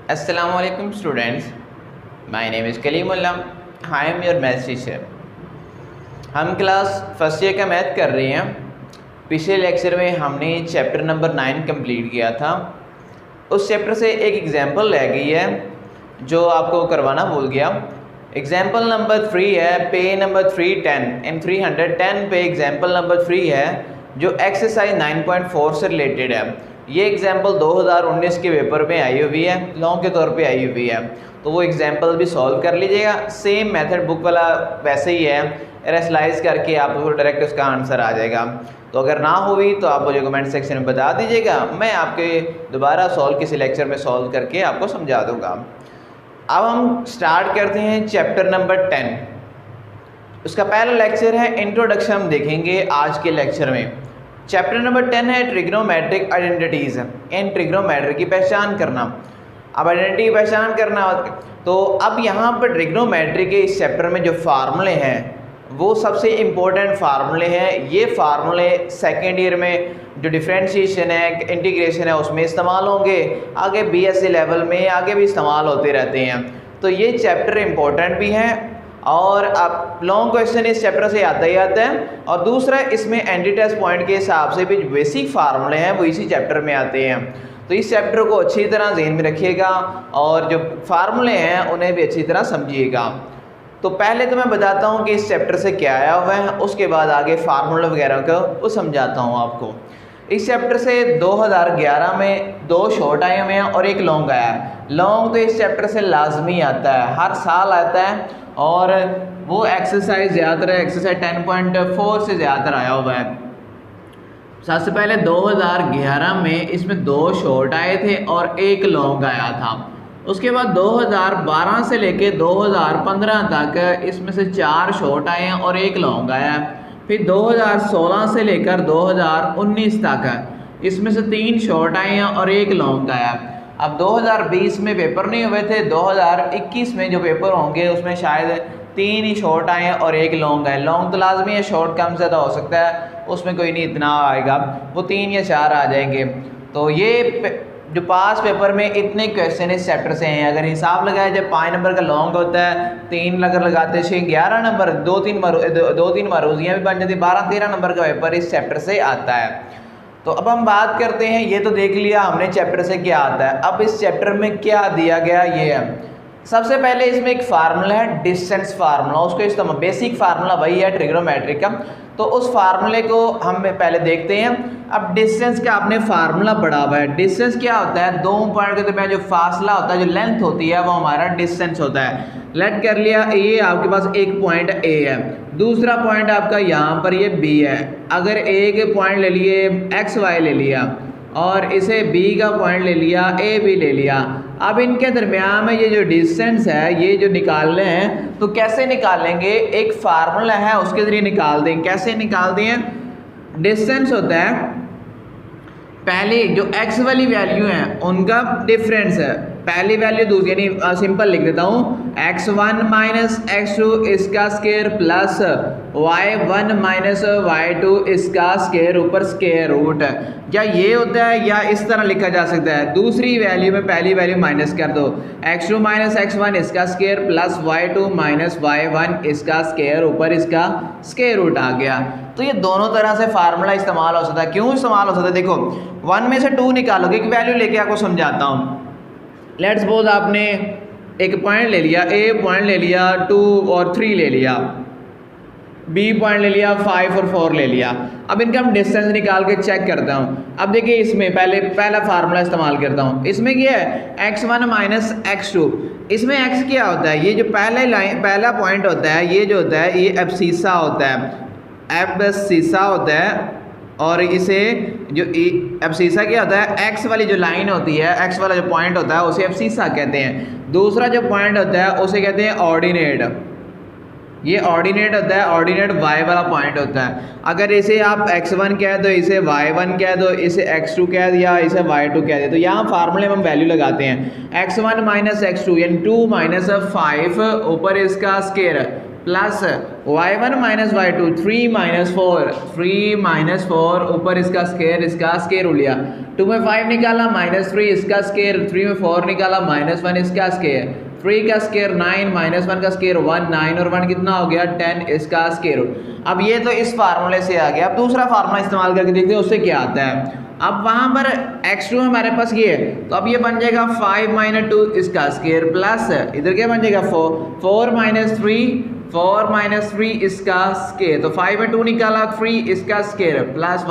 Assalamualaikum students, my name is Kalimullah. I am your math teacher. हम class first year का math कर रहे हैं। पिछले लेक्चर में हमने चैप्टर नंबर 9 कंप्लीट किया था। उस चैप्टर से एक एग्जांपल रह गई है जो आपको करवाना भूल गया। एग्जांपल नंबर 3 है, पे नंबर 310 इन 310 पे एग्जांपल नंबर 3 है जो एक्सरसाइज 9.4 से रिलेटेड है। ये एग्जांपल 2019 के पेपर में आई हुई है, लॉन्ग के तौर पे आई हुई है, तो वो एग्जांपल भी सॉल्व कर लीजिएगा। सेम मेथड बुक वाला वैसे ही है, रेसलाइज करके आपको डायरेक्ट उसका आंसर आ जाएगा। तो अगर ना हुई तो आप मुझे कमेंट सेक्शन में बता दीजिएगा, मैं आपके दोबारा सॉल्व किसी लेक्चर में सॉल्व करके आपको समझा दूँगा। अब हम स्टार्ट करते हैं चैप्टर नंबर 10। उसका पहला लेक्चर है इंट्रोडक्शन, हम देखेंगे आज के लेक्चर में। चैप्टर नंबर 10 है ट्रिग्नोमेट्रिक आइडेंटिटीज़, इन ट्रिग्नोमेट्री की पहचान करना। अब आइडेंटिटी की पहचान करना, तो अब यहाँ पर ट्रिग्नोमेट्री के इस चैप्टर में जो फार्मूले हैं वो सबसे इम्पोर्टेंट फार्मूले हैं। ये फार्मूले सेकेंड ईयर में जो डिफरेंशिएशन है, इंटीग्रेशन है, उसमें इस्तेमाल होंगे, आगे बीएससी लेवल में आगे भी इस्तेमाल होते रहते हैं। तो ये चैप्टर इम्पोर्टेंट भी है और अब लॉन्ग क्वेश्चन इस चैप्टर से आता ही आता है। और दूसरा, इसमें एंटी टेस्ट पॉइंट के हिसाब से भी बेसिक फार्मूले हैं वो इसी चैप्टर में आते हैं। तो इस चैप्टर को अच्छी तरह ज़हन में रखिएगा और जो फार्मूले हैं उन्हें भी अच्छी तरह समझिएगा। तो पहले तो मैं बताता हूँ कि इस चैप्टर से क्या आया हुआ है, उसके बाद आगे फार्मूला वगैरह को वो समझाता हूँ आपको। इस चैप्टर से 2011 में 2 शॉर्ट आए हुए हैं और एक लॉन्ग आया है। लॉन्ग तो इस चैप्टर से लाजमी आता है, हर साल आता है, और वो एक्सरसाइज ज़्यादातर है, एक्सरसाइज 10.4 से ज़्यादातर आया हुआ है। सबसे पहले 2011 में इसमें 2 शॉर्ट आए थे और एक लॉन्ग आया था। उसके बाद 2012 से लेके 2015 तक इसमें से 4 शॉर्ट आए हैं और एक लॉन्ग आया है। फिर 2016 से लेकर 2019 तक इसमें से 3 शॉर्ट आए हैं और एक लॉन्ग आया है। अब 2020 में पेपर नहीं हुए थे, 2021 में जो पेपर होंगे उसमें शायद 3 ही शॉर्ट आए हैं और एक लॉन्ग आए। लॉन्ग तो लाजमी है, शॉर्ट कम ज़्यादा हो सकता है, उसमें कोई नहीं इतना आएगा, वो 3 या 4 आ जाएंगे। तो ये जो पास पेपर में इतने क्वेश्चन इस चैप्टर से हैं। अगर हिसाब लगाया जब 5 नंबर का लॉन्ग होता है, 3 अगर लगाते 6 11 नंबर, 2-3 मरूजियाँ भी बन जाती, 12-13 नंबर का पेपर इस चैप्टर से आता है। तो अब हम बात करते हैं, ये तो देख लिया हमने चैप्टर से क्या आता है। अब इस चैप्टर में क्या दिया गया ये है। सबसे पहले इसमें एक फार्मूला है डिस्टेंस फार्मूला, उसको इस्तेमाल, बेसिक फार्मूला वही है ट्रिग्नोमेट्रिक का। तो उस फार्मूले को हम पहले देखते हैं। अब डिस्टेंस का आपने फार्मूला पढ़ा हुआ है। डिस्टेंस क्या होता है, 2 पॉइंट के दरमियान जो फासला होता है, जो लेंथ होती है, वो हमारा डिस्टेंस होता है। लेट कर लिया ये आपके पास एक पॉइंट ए है, दूसरा पॉइंट आपका यहाँ पर ये बी है। अगर एक पॉइंट ले लिए एक्स वाई ले लिया और इसे बी का पॉइंट ले लिया, ए बी ले लिया। अब इनके दरमियान में ये जो डिस्टेंस है ये जो निकालने हैं, तो कैसे निकालेंगे, एक फार्मूला है उसके ज़रिए निकाल दें। कैसे निकाल दें, डिस्टेंस होता है पहले जो x वाली वैल्यू है उनका डिफरेंस है, पहली वैल्यू दूसरी, यानी सिंपल लिख देता हूँ, x1 माइनस x2 इसका square plus y1 minus y2 इसका स्केयर ऊपर स्केयर रूट। या ये होता है या इस तरह लिखा जा सकता है, दूसरी वैल्यू में पहली वैल्यू माइनस कर दो, x2 माइनस x1 इसका square plus y2 minus y1 इसका स्केयर ऊपर इसका स्केयर रूट आ गया। तो ये दोनों तरह से फार्मूला इस्तेमाल हो सकता है। क्यों इस्तेमाल हो सकता है, देखो 1 में से 2 निकालोगे, एक वैल्यू लेके आपको समझाता हूँ। लेट्स सपोज आपने एक पॉइंट ले लिया, ए पॉइंट ले लिया, 2 और 3 ले लिया, बी पॉइंट ले लिया, 5 और 4 ले लिया। अब इनका हम डिस्टेंस निकाल के चेक करता हूँ। अब देखिए इसमें पहला फार्मूला इस्तेमाल करता हूँ। इसमें क्या है, x1 माइनस x2। इसमें x क्या होता है, ये जो पहला पॉइंट होता है, ये जो होता है ये एब्सिसा होता है, एब्सिसा होता है। और इसे जो एब्सिसा क्या होता है, एक्स वाली जो लाइन होती है, एक्स वाला जो पॉइंट होता है उसे एब्सिसा कहते हैं। दूसरा जो पॉइंट होता है उसे कहते हैं ऑर्डिनेट, ये ऑर्डिनेट होता है, ऑर्डिनेट वाई वाला पॉइंट होता है। अगर इसे आप x1 कह दो, इसे y1 कह दो, इसे x2 कह दिया, इसे y2 कह दिया, तो यहाँ फार्मूले में हम वैल्यू लगाते हैं। x1 माइनस x2 यानी 2 माइनस 5 ऊपर इसका square plus y1 minus y2 3 minus 4 ऊपर इसका स्केयर उलिया 2 में 5 निकाला -3 इसका स्केयर 3 में 4 निकाला -1 इसका स्केयर 3 का स्केयर 9 -1 का स्केयर 1 9 और 1 कितना हो गया 10 इसका स्केयर। अब ये तो इस फार्मूले से आ गया। अब दूसरा फार्मूला इस्तेमाल करके देखते हैं उससे क्या आता है। अब वहां पर x2 हमारे पास ये है तो अब ये बन जाएगा 5 - 2 इसका स्केयर प्लस इधर क्या बन जाएगा 4 - 3 इसका स्केयर। तो 5 में 2 निकाला 3 इसका स्केयर प्लस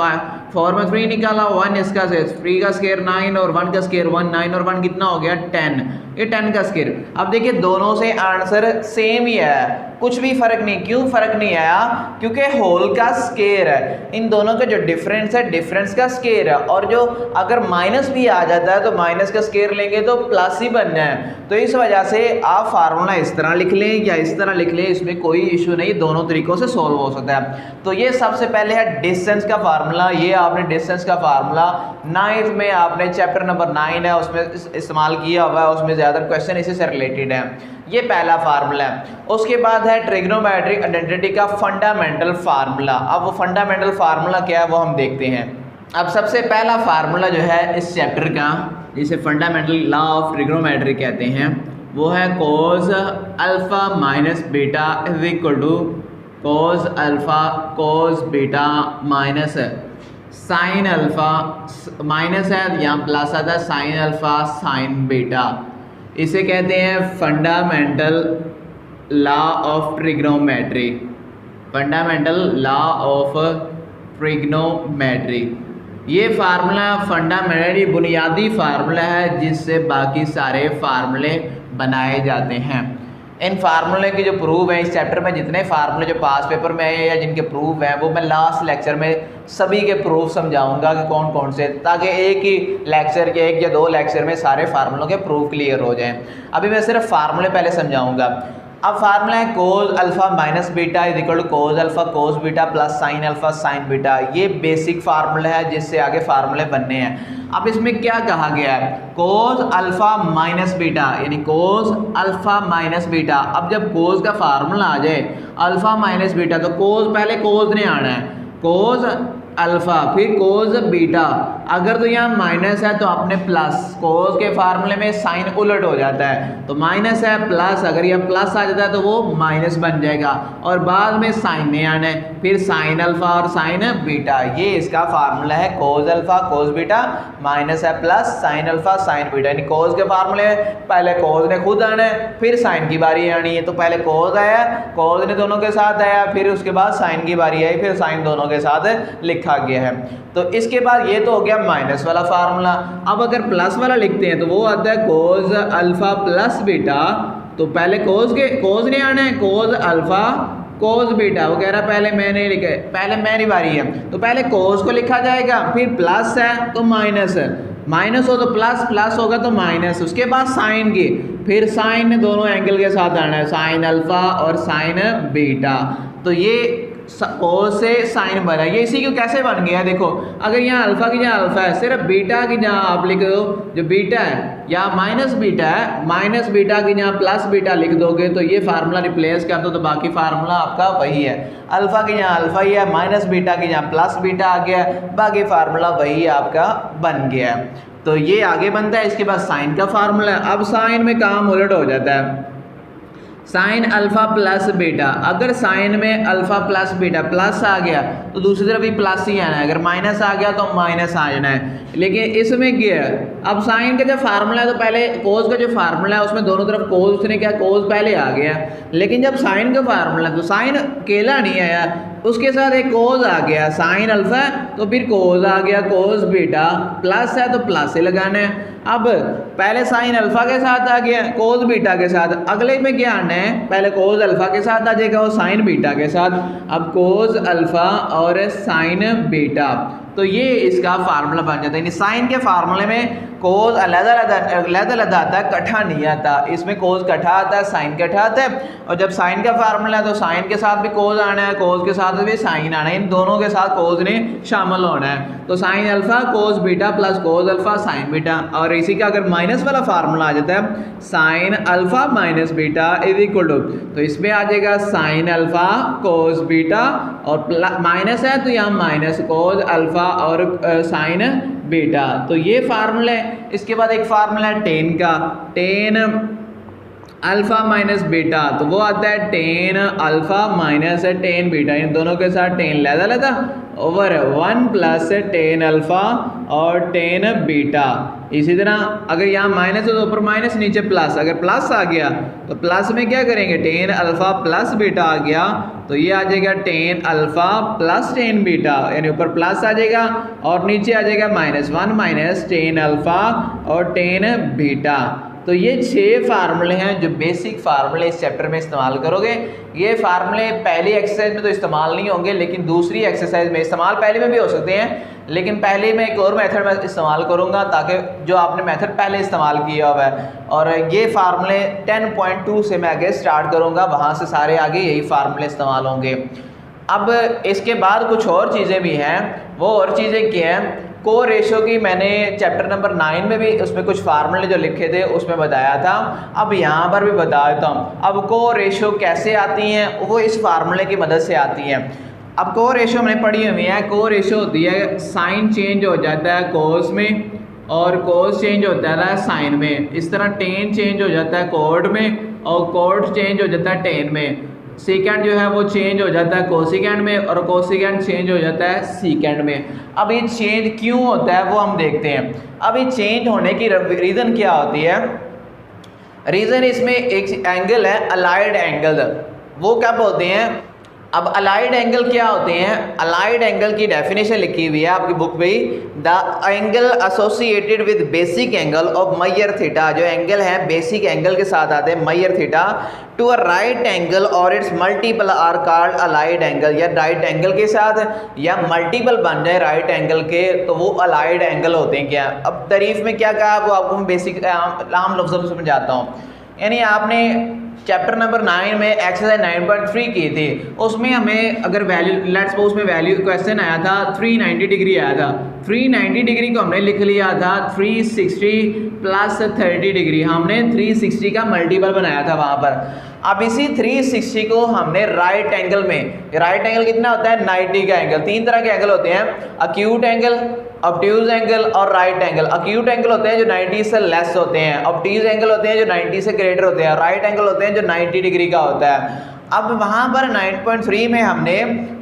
4 में 3 निकाला 1 इसका स्केयर 3 का स्केयर 9 और 1 का स्केयर 1 9 और 1 कितना हो गया 10 ये 10 का स्केयर। अब देखिए दोनों से आंसर सेम ही है, कुछ भी फर्क नहीं। क्यों फर्क नहीं आया? क्योंकि होल का स्केयर है, इन दोनों का जो डिफरेंस है डिफरेंस का स्केयर है, और जो अगर माइनस भी आ जाता है तो माइनस का स्केयर लेंगे तो प्लस ही बनना है। तो इस वजह से आप फार्मूला इस तरह लिख लें या इस तरह लिख लें, इसमें कोई इशू नहीं, दोनों तरीकों से सॉल्व हो सकता है। तो ये सबसे पहले है डिस्टेंस का फार्मूला। ये आपने डिस्टेंस का फार्मूला 9th में आपने चैप्टर नंबर 9 है उसमें इस्तेमाल किया हुआ है, उसमें ज़्यादा क्वेश्चन इसी से रिलेटेड है। ये पहला फार्मूला है। उसके बाद है ट्रिग्नोमेट्रिक आइडेंटिटी का फंडामेंटल फार्मूला। अब वो फंडामेंटल फार्मूला क्या है वो हम देखते हैं। अब सबसे पहला फार्मूला जो है इस चैप्टर का, जिसे फंडामेंटल लॉ ऑफ ट्रिग्नोमेट्री कहते हैं, वो है cos alpha minus beta is equal to cos alpha cos beta minus sine alpha, minus है यहाँ प्लस आता है साइन अल्फा साइन बीटा। इसे कहते हैं fundamental law of trigonometry. Fundamental law of trigonometry ये फार्मूला फंडामेंटली बुनियादी फार्मूला है जिससे बाकी सारे फार्मूले बनाए जाते हैं। इन फार्मूले की जो प्रूफ है इस चैप्टर में, जितने फार्मूले जो पास पेपर में आए या जिनके प्रूफ हैं वो मैं लास्ट लेक्चर में सभी के प्रूफ समझाऊंगा कि कौन कौन से, ताकि एक ही लेक्चर के 1 या 2 लेक्चर में सारे फार्मूलों के प्रूफ क्लियर हो जाएं। अभी मैं सिर्फ फार्मूले पहले समझाऊंगा। अब फार्मूला है cos alpha minus beta is equal to cos alpha cos beta plus sine alpha sine beta. ये बेसिक फार्मूला है जिससे आगे फार्मूले बनने हैं। अब इसमें क्या कहा गया है, cos अल्फा माइनस बीटा यानी cos अल्फा माइनस बीटा। अब जब cos का फार्मूला आ जाए अल्फा माइनस बीटा तो cos पहले cos ने आना है, cos अल्फा फिर cos बीटा। अगर तो यहाँ माइनस है तो आपने प्लस, cos के फार्मूले में साइन उलट हो जाता है तो माइनस है प्लस, अगर यह प्लस आ जाता है तो वो माइनस बन जाएगा और बाद में साइन नहीं आना है, फिर साइन अल्फा और साइन बीटा। ये इसका फार्मूला है cos alpha cos beta minus है plus sine alpha sine beta. यानी cos के फार्मूले में पहले cos ने खुद आना है फिर साइन की बारी आनी है। तो पहले cos आया, cos ने दोनों के साथ आया, फिर उसके बाद साइन की बारी आई, फिर साइन दोनों के साथ लिखा गया है। तो इसके बाद ये तो हो गया माइनस वाला फार्मूला। अब अगर प्लस वाला लिखते हैं तो वो आता है cos अल्फा प्लस बीटा। तो पहले cos ने आना है, cos अल्फा cos बीटा। वो कह रहा है पहले मैंने लिखा है, पहले मेरी बारी है तो पहले cos को लिखा जाएगा, फिर प्लस है तो माइनस है, माइनस हो तो प्लस, प्लस होगा तो माइनस, उसके बाद साइन की, फिर साइन ने दोनों एंगल के साथ आना है, साइन अल्फा और साइन बीटा। तो ये cos से साइन बना, ये इसी को कैसे बन गया है देखो। अगर यहाँ अल्फा की जहाँ अल्फा है, सिर्फ बीटा की जहाँ आप लिख दो जो बीटा है, या माइनस बीटा है, माइनस बीटा की जहाँ प्लस बीटा लिख दोगे तो ये फार्मूला रिप्लेस कर दो तो बाकी फार्मूला आपका वही है। अल्फा की जहाँ अल्फा ही है, माइनस बीटा की जहाँ प्लस बीटा आ गया, बाकी फार्मूला वही आपका बन गया है। तो ये आगे बनता है। इसके बाद साइन का फार्मूला है। अब साइन में काम उलट हो जाता है, साइन अल्फा प्लस बीटा। अगर साइन में अल्फा प्लस बीटा प्लस आ गया तो दूसरी तरफ भी प्लस ही आना है, अगर माइनस आ गया तो माइनस आ जाना है। लेकिन इसमें क्या है, अब साइन का जो फार्मूला है तो पहले कोस का जो फार्मूला है उसमें दोनों तरफ कोस, उसने क्या कोस पहले आ गया, लेकिन जब साइन का फार्मूला तो साइन अकेला नहीं आया, उसके साथ एक कोस आ गया, साइन अल्फा तो फिर कोस आ गया कोस बीटा, प्लस है तो प्लस से लगाना है। अब पहले साइन अल्फा के साथ आ गया कोस बीटा के साथ, अगले में क्या आना है, पहले कोस अल्फा के साथ आ जाएगा और साइन बीटा के साथ। अब कोस अल्फा और साइन बीटा, तो ये इसका फार्मूला बन जाता है। यानी साइन के फार्मूले में कोज अलग-अलग आता है, इकट्ठा नहीं आता। इसमें कोज इकट्ठा आता है, साइन इकट्ठा आता है। और जब साइन का फार्मूला है तो साइन के साथ भी कोज आना है, कोज के साथ भी साइन आना है, इन दोनों के साथ कोज ने शामिल होना है। तो sign alpha cos beta plus कोज अल्फा साइन बीटा। और इसी का अगर माइनस वाला फार्मूला आ जाता है sine alpha minus beta is equal to, तो इसमें आ जाएगा साइन अल्फा कोज बीटा और माइनस है तो यहाँ माइनस कोज अल्फा और साइन बीटा। तो ये फार्मूला है। इसके बाद एक फार्मूला है टेन का, टेन अल्फा माइनस बीटा, तो वो आता है tan alpha minus tan beta, इन दोनों के साथ टेन लहदा ओवर 1 प्लस टेन अल्फा और टेन बीटा। इसी तरह अगर यहाँ माइनस है तो ऊपर माइनस नीचे प्लस, अगर प्लस आ गया तो प्लस में क्या करेंगे टेन अल्फा प्लस बीटा आ गया तो ये आ जाएगा tan alpha plus tan beta, यानी ऊपर प्लस आ जाएगा और नीचे आ जाएगा -1 माइनस टेन अल्फा और टेन बीटा। तो ये 6 फार्मूले हैं जो बेसिक फार्मूले इस चैप्टर में इस्तेमाल करोगे। ये फार्मूले पहली एक्सरसाइज में तो इस्तेमाल नहीं होंगे, लेकिन दूसरी एक्सरसाइज में इस्तेमाल पहले में भी हो सकते हैं, लेकिन पहले में एक और मेथड में इस्तेमाल करूंगा ताकि जो आपने मेथड पहले इस्तेमाल किया हुआ है। और ये फार्मूले 10.2 से मैं आगे स्टार्ट करूंगा, वहाँ से सारे आगे यही फार्मूले इस्तेमाल होंगे। अब इसके बाद कुछ और चीज़ें भी हैं, वो और चीज़ें क्या हैं, को रेशो की मैंने चैप्टर नंबर 9 में भी उसमें कुछ फार्मूले जो लिखे थे उसमें बताया था, अब यहाँ पर भी बता देता हूँ। अब को रेशो कैसे आती हैं, वो इस फार्मूले की मदद से आती हैं। अब को रेशो हमने पढ़ी हुई है, को रेशो होती है साइन चेंज हो जाता है कोस में और कोस चेंज होता है साइन में, इस तरह टेन चेंज हो जाता है कोड में और कोड चेंज हो जाता है टेन में, सेकेंड जो है वो चेंज हो जाता है कोसिकेंड में और कोसिकेंड चेंज हो जाता है सीकेंड में। अब ये चेंज क्यों होता है वो हम देखते हैं। अब ये चेंज होने की रीज़न क्या होती है, रीज़न इसमें एक एंगल है अलाइड एंगल, वो कब होते हैं। अब अलाइड एंगल क्या होते हैं, अलाइड एंगल की डेफिनेशन लिखी हुई है आपकी बुक में ही, the angle associated with basic angle of minor theta, जो एंगल है बेसिक एंगल के साथ आते हैं minor theta, to a right angle और its multiple are called allied angle, या राइट एंगल के साथ या मल्टीपल बन जाए राइट एंगल के तो वो अलाइड एंगल होते हैं। क्या अब तारीफ में क्या कहा वो आपको मैं बेसिक आम लफ्ज़ों में समझाता हूँ। यानी आपने चैप्टर नंबर 9 में एक्सरसाइज 9.3 की थी, उसमें हमें अगर वैल्यू लेट्स सपोज में वैल्यू क्वेश्चन आया था 390 डिग्री आया था, 390 डिग्री को हमने लिख लिया था 360 प्लस 30 डिग्री, हमने 360 का मल्टीपल बनाया था वहाँ पर। अब इसी 360 को हमने राइट एंगल में, राइट एंगल कितना होता है 90 का एंगल, 3 तरह के एंगल होते हैं, अक्यूट एंगल, ऑब्ट्यूज एंगल और राइट एंगल। अक्यूट एंगल होते हैं जो 90 से लेस होते हैं, ऑब्ट्यूज एंगल होते हैं जो 90 से ग्रेटर होते हैं, राइट एंगल होते हैं जो 90 डिग्री का होता है। अब वहाँ पर 9.3 में हमने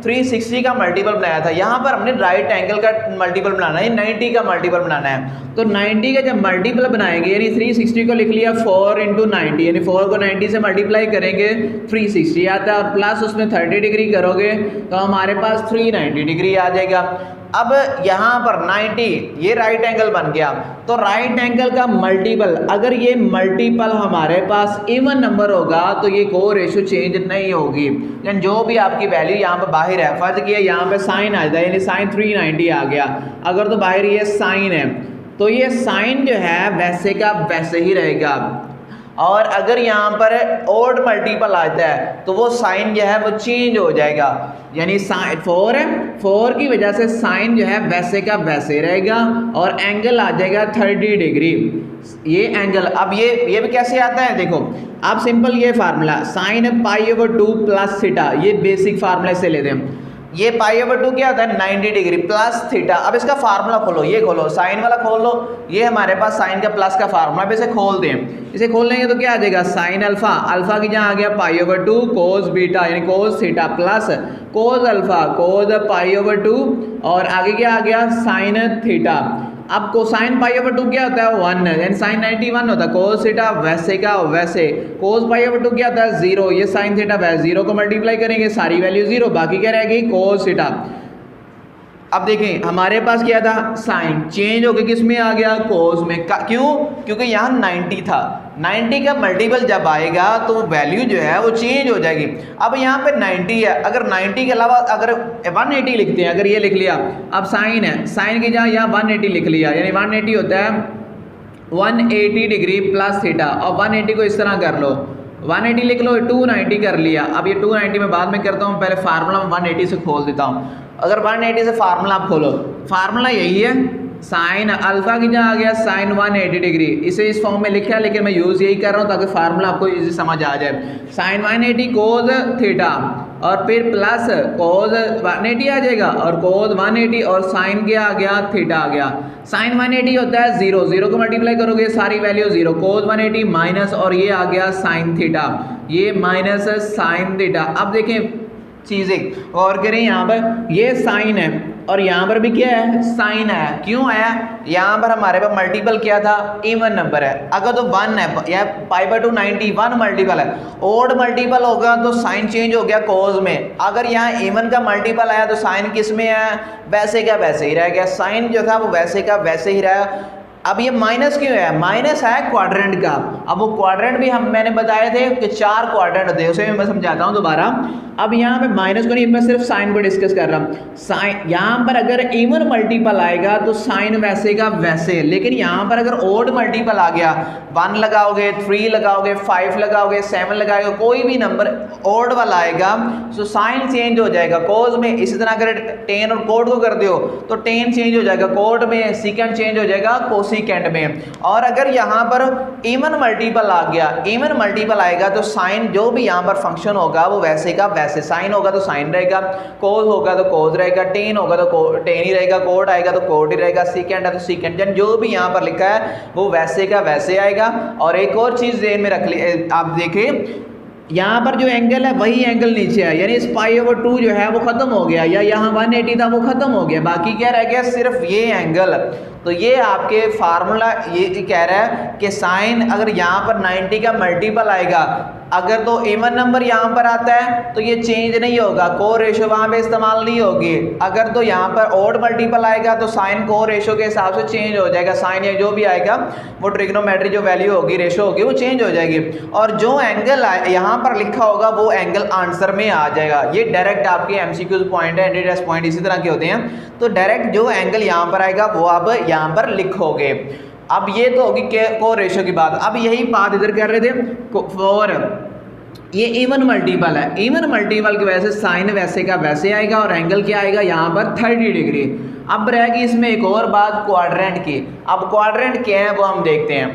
360 का मल्टीपल बनाया था, यहाँ पर हमने राइट एंगल का मल्टीपल बनाना है, 90 का मल्टीपल बनाना है। तो 90 का जब मल्टीपल बनाएंगे यानी 360 को लिख लिया 4 × 90, यानी 4 को 90 से मल्टीप्लाई करेंगे 360 आता है और प्लस उसमें 30 डिग्री करोगे तो हमारे पास 390 डिग्री आ जाएगा। अब यहाँ पर 90 ये राइट एंगल बन गया, तो राइट एंगल का मल्टीपल, अगर ये मल्टीपल हमारे पास इवन नंबर होगा तो ये को रेशो चेंज नहीं होगी, यानी जो भी आपकी वैल्यू यहाँ पर बाहर है, फर्ज किया यहाँ पे साइन आ जाए यानी साइन 390 आ गया, अगर तो बाहर ये साइन है तो ये साइन जो है वैसे का वैसे ही रहेगा। और अगर यहाँ पर ओड मल्टीपल आता है तो वो साइन जो है वो चेंज हो जाएगा, यानी साइन 4 है, 4 की वजह से साइन जो है वैसे का वैसे रहेगा और एंगल आ जाएगा 30 डिग्री ये एंगल। अब ये भी कैसे आता है देखो, आप सिंपल ये फार्मूला साइन π/2 प्लस थीटा, ये बेसिक फार्मूला से लेते हैं। ये π/2 क्या होता है 90 डिग्री प्लस थीटा। अब इसका फार्मूला खोलो, ये खोलो साइन वाला खोल लो, ये हमारे पास साइन का प्लस का फार्मूला, इसे खोल दें, इसे खोल लेंगे तो क्या आ जाएगा साइन अल्फा, अल्फा की जहाँ आ गया π/2 कोस बीटा यानी cos theta plus cos alpha cos π/2 और आगे क्या आ गया साइन थीटा। अब कोसाइन π/2 क्या होता है 1 यानी साइन 91 होता है, कोस थीटा वैसे का वैसे, कोस π/2 क्या होता है 0, ये साइन थीटा वैसे 0 को मल्टीप्लाई करेंगे सारी वैल्यू 0, बाकी क्या रहेगी कोस थीटा। अब देखें हमारे पास क्या था साइन चेंज होकर किस में आ गया कोस में, क्यों, क्योंकि यहाँ 90 था, 90 का मल्टीपल जब आएगा तो वैल्यू जो है वो चेंज हो जाएगी। अब यहाँ पे 90 है, अगर 90 के अलावा अगर 180 लिखते हैं, अगर ये लिख लिया, अब साइन है, साइन की जहाँ यहाँ 180 लिख लिया यानी 180 होता है 180 डिग्री प्लस थीटा, और 180 को इस तरह कर लो, 180 लिख लो, 290 कर लिया। अब ये 290 मैं बाद में करता हूँ, पहले फार्मूला 180 से खोल देता हूँ। अगर 180 से फार्मूला आप खोलो, फार्मूला यही है, साइन अल्फा की जगह आ गया साइन 180 डिग्री, इसे इस फॉर्म में लिखा है, लेकिन मैं यूज़ यही कर रहा हूँ ताकि फार्मूला आपको इजी समझ आ जाए। साइन 180 कोज थीटा और फिर प्लस कोज 180 आ जाएगा, और कोज 180 और साइन क्या आ गया, थीटा आ गया। साइन 180 होता है 0, 0 को मल्टीप्लाई करोगे सारी वैल्यू 0, कोज 180 माइनस, और ये आ गया साइन थीटा, ये माइनस साइन थीटा। अब देखें चीज़ें और करें, यहाँ पर ये साइन है और यहाँ पर भी क्या है, साइन है। क्यों आया, यहाँ पर हमारे पास मल्टीपल क्या था, इवन नंबर है। अगर तो 1 है या π/2 91 मल्टीपल है, ओड मल्टीपल होगा तो साइन चेंज हो गया कोज में। अगर यहाँ इवन का मल्टीपल आया तो साइन किस में है, वैसे का वैसे ही रह गया, साइन जो था वो वैसे का वैसे ही रहा। अब ये माइनस क्यों है, माइनस है क्वाड्रेंट का। अब वो क्वाड्रेंट भी मैंने बताए थे कि 4 क्वाड्रेंट होते हैं, उसे मैं समझाता हूँ दोबारा। अब यहाँ पे माइनस को नहीं, मैं सिर्फ साइन को डिस्कस कर रहा हूँ। साइन यहाँ पर अगर इवन मल्टीपल आएगा तो साइन वैसे का वैसे, लेकिन यहाँ पर अगर ओड मल्टीपल आ गया, 1 लगाओगे, 3 लगाओगे, 5 लगाओगे, 7 लगाओगे, कोई भी नंबर ओड वाला आएगा तो साइन चेंज हो जाएगा कोज में। इसी तरह अगर टेन और कोड को कर दो तो टेन चेंज हो जाएगा कोड में, सीकेंड चेंज हो जाएगा कोसिकेंड में। और अगर यहाँ पर इवन मल्टीपल आ गया, इवन मल्टीपल आएगा तो साइन जो भी यहाँ पर फंक्शन होगा वो वैसे का वैसे, साइन होगा तो साइन रहेगा, कोस होगा तो कोस रहेगा, टेन होगा तो टेन ही रहेगा, कोड आएगा तो कोड ही रहेगा, सीकेंड है तो सीकेंड, जो भी यहाँ पर लिखा है वो वैसे का वैसे आएगा। और एक और चीज़ ध्यान में रख ली, आप देखिए यहाँ पर जो एंगल है वही एंगल नीचे है, यानी इस π/2 जो है वो खत्म हो गया, या यहाँ 180 था वो खत्म हो गया, बाकी क्या रह गया, सिर्फ ये एंगल। तो ये आपके फार्मूला ये कह रहा है कि साइन अगर यहाँ पर 90 का मल्टीपल आएगा, अगर तो इवन नंबर यहाँ पर आता है तो ये चेंज नहीं होगा, को रेशो वहाँ पे इस्तेमाल नहीं होगी। अगर तो यहाँ पर ओड मल्टीपल आएगा तो साइन को रेशो के हिसाब से चेंज हो जाएगा, साइन या जो भी आएगा वो ट्रिग्नोमेट्री जो वैल्यू होगी, रेशो होगी, वो चेंज हो जाएगी। और जो एंगल यहाँ पर लिखा होगा वो एंगल आंसर में आ जाएगा। ये डायरेक्ट आपके MCQ पॉइंट है, एंटी टेस्ट पॉइंट इसी तरह के होते हैं। तो डायरेक्ट जो एंगल यहाँ पर आएगा वो आप यहाँ पर लिखोगे। अब ये तो होगी को रेशो की बात। अब यही बात इधर कर रहे थे, फॉर ये इवन मल्टीपल है, इवन मल्टीपल की वजह से साइन वैसे का वैसे आएगा और एंगल क्या आएगा यहाँ पर 30 डिग्री। अब रहेगी इसमें एक और बात क्वाड्रेंट की। अब क्वाड्रेंट क्या है वो हम देखते हैं।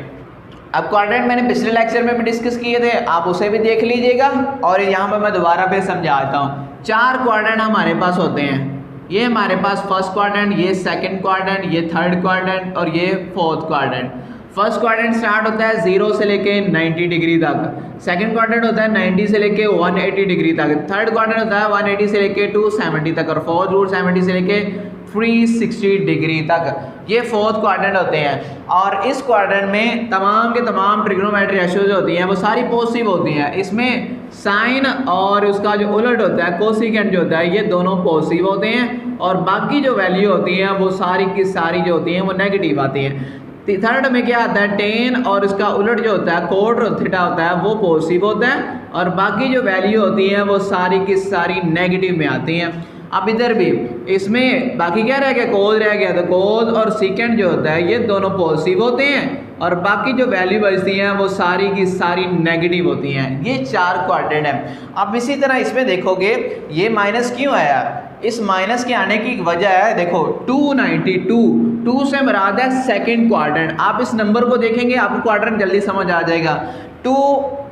अब क्वाड्रेंट मैंने पिछले लेक्चर में भी डिस्कस किए थे, आप उसे भी देख लीजिएगा और यहाँ पर मैं दोबारा पे समझाता हूँ। 4 क्वाड्रेंट हमारे पास होते हैं, ये हमारे पास फर्स्ट क्वाड्रेंट, ये सेकंड क्वाड्रेंट, ये थर्ड क्वाड्रेंट और ये fourth quadrant. First quadrant start होता है 0 से लेके 90 डिग्री तक, सेकंड क्वाड्रेंट होता है 90 से लेके 180 डिग्री तक, थर्ड क्वाड्रेंट होता है 180 से लेके 270 तक और फोर्थ 270 से लेके 360 डिग्री तक। ये फोर्थ क्वाड्रेंट होते हैं और इस क्वाड्रेंट में तमाम के तमाम ट्रिग्नोमेट्री रेशियोज होती हैं वो सारी पॉजिटिव होती हैं। इसमें साइन और उसका जो उलट होता है कोसिकेंट जो होता है ये दोनों पॉजिटिव होते हैं और बाकी जो वैल्यू होती हैं वो सारी की सारी जो होती हैं वो नेगेटिव आती हैं। थर्ड में क्या आता है, टेन और उसका उलट जो होता है कोट और थीटा होता है वो पॉजिटिव होता है और बाकी जो वैल्यू होती हैं वो सारी की सारी नेगेटिव में आती हैं। अब इधर भी इसमें बाकी क्या रह गया, कोज रह गया, तो कोज और सीकेंट जो होता है ये दोनों पॉजिटिव होते हैं और बाकी जो वैल्यू बचती हैं वो सारी की सारी नेगेटिव होती हैं। ये 4 क्वाड्रेंट है। अब इसी तरह इसमें देखोगे ये माइनस क्यों आया, इस माइनस के आने की वजह है, देखो 292 से मुराद है सेकंड क्वाड्रेंट। आप इस नंबर को देखेंगे आपको क्वाड्रेंट जल्दी समझ आ जाएगा। 2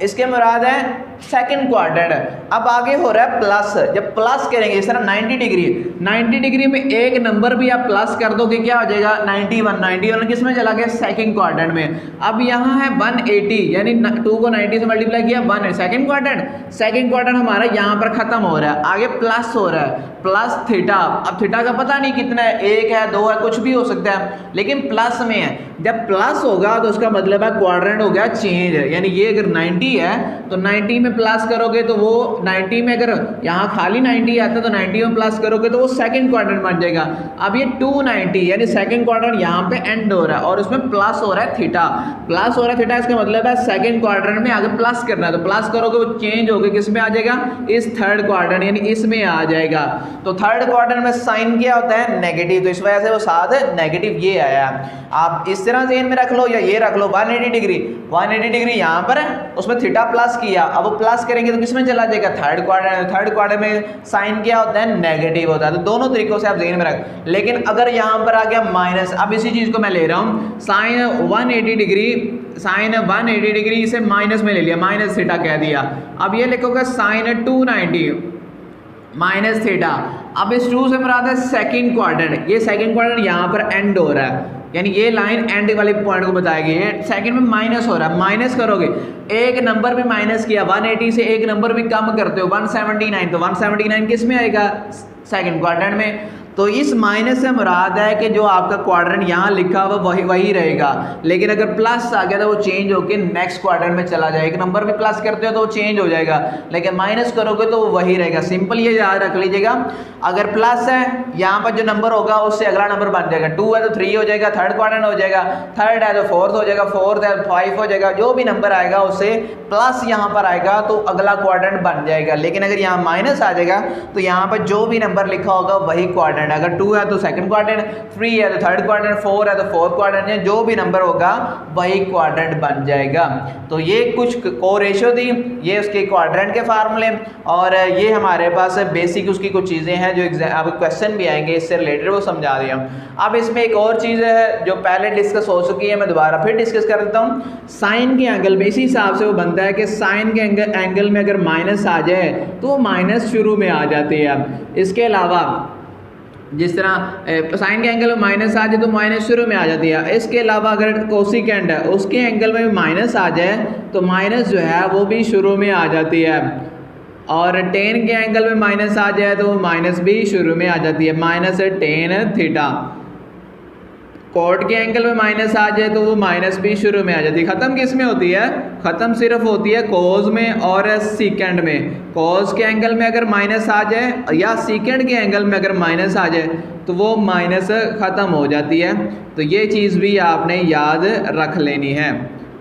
इसके मुराद है सेकंड क्वाड्रेंट। अब आगे हो रहा है प्लस, जब प्लस करेंगे इस तरह 90 डिग्री में एक नंबर भी आप प्लस कर दोगे क्या हो जाएगा 91 किस में चला गया, सेकंड क्वाड्रेंट में। अब यहाँ है 180 यानी 2 को 90 से मल्टीप्लाई किया 1 सेकंड क्वाड्रेंट हमारा यहाँ पर खत्म हो रहा है, आगे प्लस हो रहा है, प्लस थीटा। अब थीटा का पता नहीं कितना है, 1 है 2 है कुछ भी हो सकता है लेकिन प्लस में है। जब प्लस होगा तो उसका मतलब है क्वाड्रेंट हो गया चेंज, यानी ये अगर 90 है तो 90 में प्लस करोगे तो वो 90 में अगर यहाँ खाली 90 आता है तो 90 में प्लस करोगे तो वो सेकंड क्वाड्रेंट बन जाएगा। अब ये 290 यानी सेकंड क्वाड्रेंट यहाँ पे एंड हो रहा है और उसमें प्लस हो रहा है थीटा, प्लस हो रहा है थीटा, इसका मतलब है सेकंड क्वाड्रेंट में आगे प्लस करना है, तो प्लस करोगे वो चेंज होकर किस में आ जाएगा, इस थर्ड क्वाड्रेंट यानी इसमें आ जाएगा। तो थर्ड क्वाड्रेंट में साइन क्या होता है, नेगेटिव, तो इस वजह से वो साथ नेगेटिव ये आया। आप इस तरह से में रख लो या ये रख लो 180 डिग्री, 180 डिग्री यहाँ पर है, उसमें थीटा प्लस किया, अब वो प्लस करेंगे तो किसमें चला जाएगा, थर्ड क्वाड्रेंट। थर्ड क्वाड्रेंट में साइन क्या होता है, नेगेटिव होता है। तो दोनों तरीकों से आप ध्यान में रख। लेकिन अगर यहाँ पर आ गया माइनस, अब इसी चीज को मैं ले रहा हूँ साइन 180 डिग्री, साइन 180 डिग्री इसे माइनस में ले लिया, माइनस थीटा कह दिया। अब ये लिखोगे साइन 290 माइनस थीटा। अब इस 2 से मुराद है सेकंड क्वाड्रेंट, ये सेकंड क्वाड्रेंट यहाँ पर एंड हो रहा है यानी ये लाइन एंड वाले पॉइंट को बताएगी, ये सेकंड में माइनस हो रहा है। माइनस करोगे एक नंबर भी माइनस किया, 180 से एक नंबर भी कम करते हो 179, तो 179 किस में आएगा, सेकंड क्वाड्रेंट में। तो इस माइनस से मुराद है कि जो आपका क्वाड्रेंट यहाँ लिखा हुआ वही रहेगा, लेकिन अगर प्लस आ गया तो वो चेंज होकर नेक्स्ट क्वाड्रेंट में चला जाएगा। एक नंबर भी प्लस करते हो तो वो चेंज हो जाएगा, लेकिन माइनस करोगे तो वो वही रहेगा। सिंपल ये याद रख लीजिएगा, अगर प्लस है यहाँ पर जो नंबर होगा उससे अगला नंबर बन जाएगा। 2 है तो 3 हो जाएगा, थर्ड क्वाड्रेंट हो जाएगा, थर्ड है तो 4th हो जाएगा, 4th है तो 5 हो जाएगा। जो भी नंबर आएगा उससे प्लस यहाँ पर आएगा तो अगला क्वाड्रेंट बन जाएगा। लेकिन अगर यहाँ माइनस आ जाएगा तो यहाँ पर जो भी नंबर लिखा होगा वही क्वाड्रेंट, अगर 2 है तो सेकंड क्वाड्रेंट, 3 है तो थर्ड क्वाड्रेंट, 4 है तो फोर्थ क्वाड्रेंट, जो भी नंबर होगा वही क्वाड्रेंट बन जाएगा। तो ये कुछ कोरेशियो थी, ये उसके क्वाड्रेंट के फार्मूले, और ये हमारे पास बेसिक उसकी कुछ चीज़ें हैं जो अब क्वेश्चन भी आएंगे इससे रिलेटेड, वो समझा दिया। अब इसमें एक और चीज़ है जो पहले डिस्कस हो चुकी है, मैं दोबारा फिर डिस्कस कर देता हूँ। साइन के एंगल में इसी हिसाब से वो बनता है कि साइन के एंगल में अगर माइनस आ जाए तो वो माइनस शुरू में आ जाती है। अब इसके अलावा जिस तरह साइन के एंगल में माइनस आ जाए तो माइनस शुरू में आ जाती है। इसके अलावा अगर कोसिकेंड है उसके एंगल में माइनस आ जाए तो माइनस जो है वो भी शुरू में आ जाती है, और टेन के एंगल में माइनस आ जाए तो माइनस भी शुरू में आ जाती है, माइनस टेन थीटा। कॉट के एंगल में माइनस आ जाए तो वो माइनस भी शुरू में आ जाती है। ख़त्म किस में होती है, ख़त्म सिर्फ होती है कोस में और सीकेंड में। कोस के एंगल में अगर माइनस आ जाए या सीकेंड के एंगल में अगर माइनस आ जाए तो वो माइनस ख़त्म हो जाती है। तो ये चीज़ भी आपने याद रख लेनी है।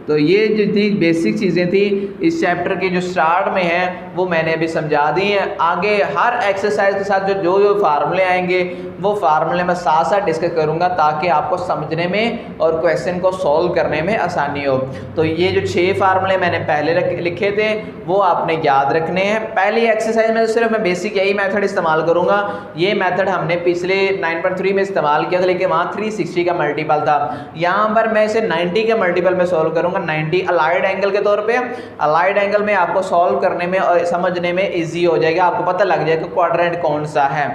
तो ये जितनी बेसिक चीज़ें थी इस चैप्टर के जो स्टार्ट में है वो मैंने अभी समझा दी हैं। आगे हर एक्सरसाइज के साथ जो जो फार्मूले आएंगे वो फार्मूले मैं साथ साथ डिस्कस करूंगा ताकि आपको समझने में और क्वेश्चन को सॉल्व करने में आसानी हो। तो ये जो 6 फार्मूले मैंने पहले लिखे थे वो आपने याद रखने हैं। पहली एक्सरसाइज में सिर्फ मैं बेसिक यही मेथड इस्तेमाल करूँगा। ये मेथड हमने पिछले 9.3 में इस्तेमाल किया था, लेकिन वहाँ 360 का मल्टीपल था। यहाँ पर मैं इसे 90 के मल्टीपल में सॉल्व करूँगा, 90 अलाइड एंगल के तौर पे। अलाइड एंगल में आपको सॉल्व करने में और समझने में इजी हो जाएगा, आपको पता लग जाएगा क्वाड्रेंट कौन सा है।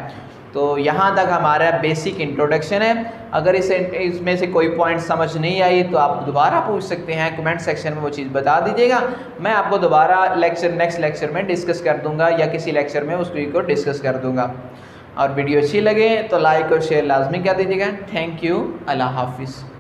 तो यहाँ तक हमारा बेसिक इंट्रोडक्शन है। अगर इसमें से कोई पॉइंट समझ नहीं आई तो आप दोबारा पूछ सकते हैं, कमेंट सेक्शन में वो चीज़ बता दीजिएगा। मैं आपको दोबारा नेक्स्ट लेक्चर में डिस्कस कर दूंगा या किसी लेक्चर में उसको डिस्कस कर दूंगा। और वीडियो अच्छी लगे तो लाइक और शेयर लाजमी कर दीजिएगा। थैंक यू, अल्लाह हाफिज़।